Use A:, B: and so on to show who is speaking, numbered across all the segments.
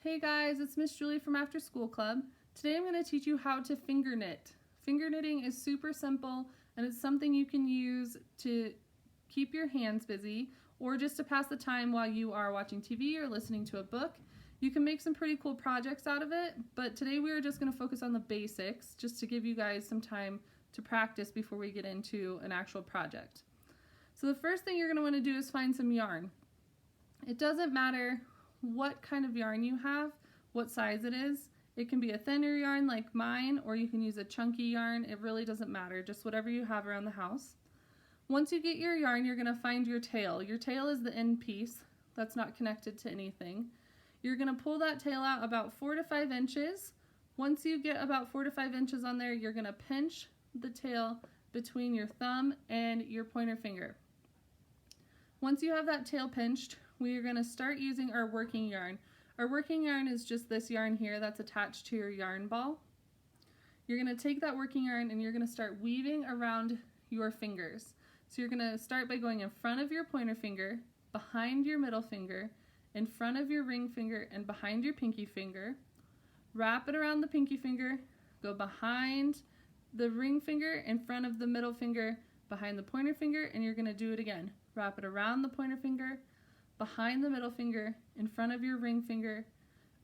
A: Hey guys, it's Miss Julie from After School Club. Today I'm going to teach you how to finger knit. Finger knitting is super simple and it's something you can use to keep your hands busy or just to pass the time while you are watching TV or listening to a book. You can make some pretty cool projects out of it, but today we are just going to focus on the basics just to give you guys some time to practice before we get into an actual project. So the first thing you're going to want to do is find some yarn. It doesn't matter what kind of yarn you have, what size it is. It can be a thinner yarn like mine, or you can use a chunky yarn. It really doesn't matter, just whatever you have around the house. Once you get your yarn, you're going to find your tail. Your tail is the end piece that's not connected to anything. You're going to pull that tail out about 4 to 5 inches. Once you get about 4 to 5 inches on there, you're going to pinch the tail between your thumb and your pointer finger. Once you have that tail pinched, we are going to start using our working yarn. Our working yarn is just this yarn here that's attached to your yarn ball. You're going to take that working yarn and you're going to start weaving around your fingers. So you're going to start by going in front of your pointer finger, behind your middle finger, in front of your ring finger, and behind your pinky finger. Wrap it around the pinky finger, go behind the ring finger, in front of the middle finger, behind the pointer finger, and you're going to do it again. Wrap it around the pointer finger, behind the middle finger, in front of your ring finger,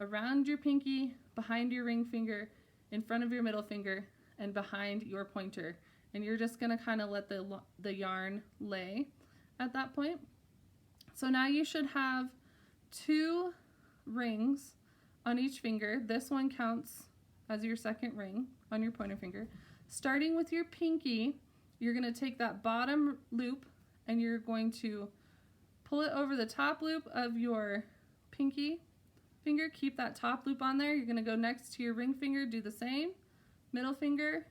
A: around your pinky, behind your ring finger, in front of your middle finger, and behind your pointer. And you're just going to kind of let the yarn lay at that point. So now you should have 2 rings on each finger. This one counts as your second ring on your pointer finger. Starting with your pinky, you're going to take that bottom loop and you're going to pull it over the top loop of your pinky finger. Keep that top loop on there. You're going to go next to your ring finger, do the same, middle finger,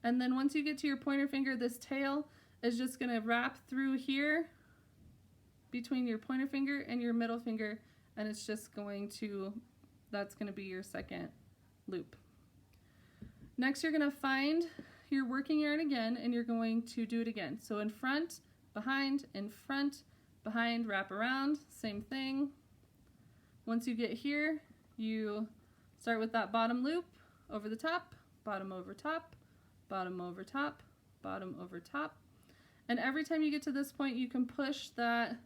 A: and then once you get to your pointer finger, this tail is just going to wrap through here between your pointer finger and your middle finger, and it's just going to, that's going to be your second loop. Next, you're going to find your working yarn again, and you're going to do it again. So in front, behind, wrap around, same thing. Once you get here, you start with that bottom loop, over the top, bottom over top, bottom over top, bottom over top. And every time you get to this point, you can push that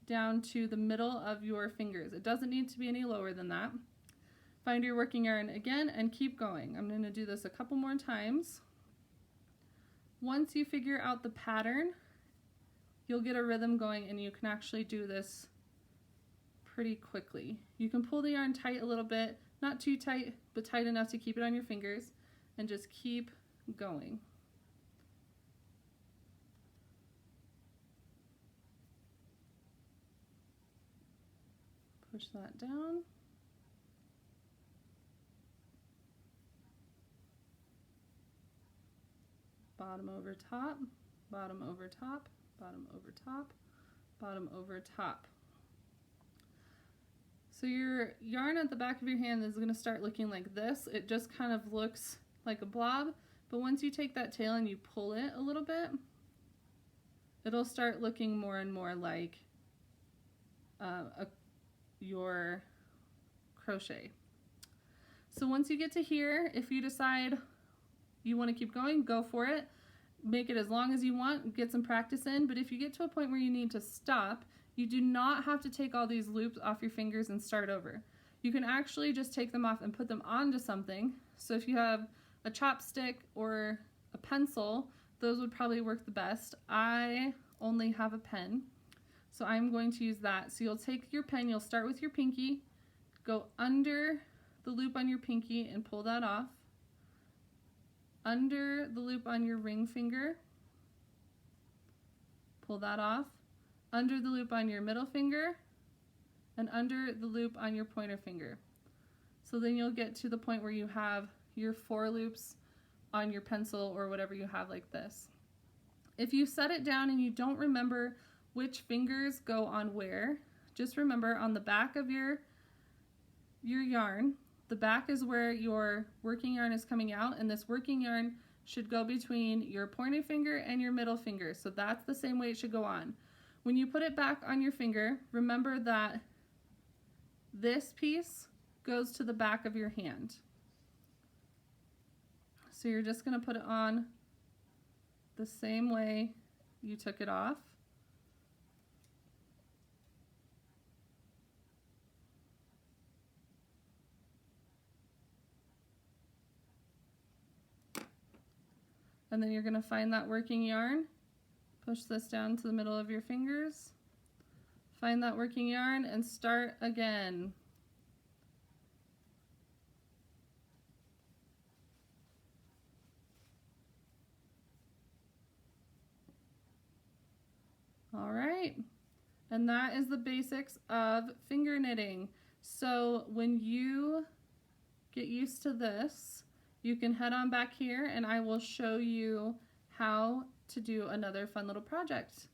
A: down to the middle of your fingers. It doesn't need to be any lower than that. Find your working yarn again and keep going. I'm going to do this a couple more times. Once you figure out the pattern, you'll get a rhythm going and you can actually do this pretty quickly. You can pull the yarn tight a little bit, not too tight, but tight enough to keep it on your fingers, and just keep going. Push that down. Bottom over top, bottom over top, bottom over top, bottom over top. So your yarn at the back of your hand is going to start looking like this. It just kind of looks like a blob, but once you take that tail and you pull it a little bit, it'll start looking more and more like your crochet. So once you get to here, if you decide you want to keep going, go for it. Make it as long as you want, get some practice in, but if you get to a point where you need to stop, you do not have to take all these loops off your fingers and start over. You can actually just take them off and put them onto something. So if you have a chopstick or a pencil, those would probably work the best. I only have a pen, so I'm going to use that. So you'll take your pen, you'll start with your pinky, go under the loop on your pinky and pull that off. Under the loop on your ring finger, pull that off, under the loop on your middle finger, and under the loop on your pointer finger. So then you'll get to the point where you have your 4 loops on your pencil or whatever you have like this. If you set it down and you don't remember which fingers go on where, just remember on the back of your yarn, the back is where your working yarn is coming out, and this working yarn should go between your pointer finger and your middle finger. So that's the same way it should go on. When you put it back on your finger, remember that this piece goes to the back of your hand. So you're just going to put it on the same way you took it off. And then you're going to find that working yarn, push this down to the middle of your fingers, find that working yarn, and start again. All right, and that is the basics of finger knitting. So when you get used to this, you can head on back here and I will show you how to do another fun little project.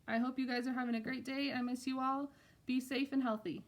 A: I hope you guys are having a great day. I miss you all. Be safe and healthy.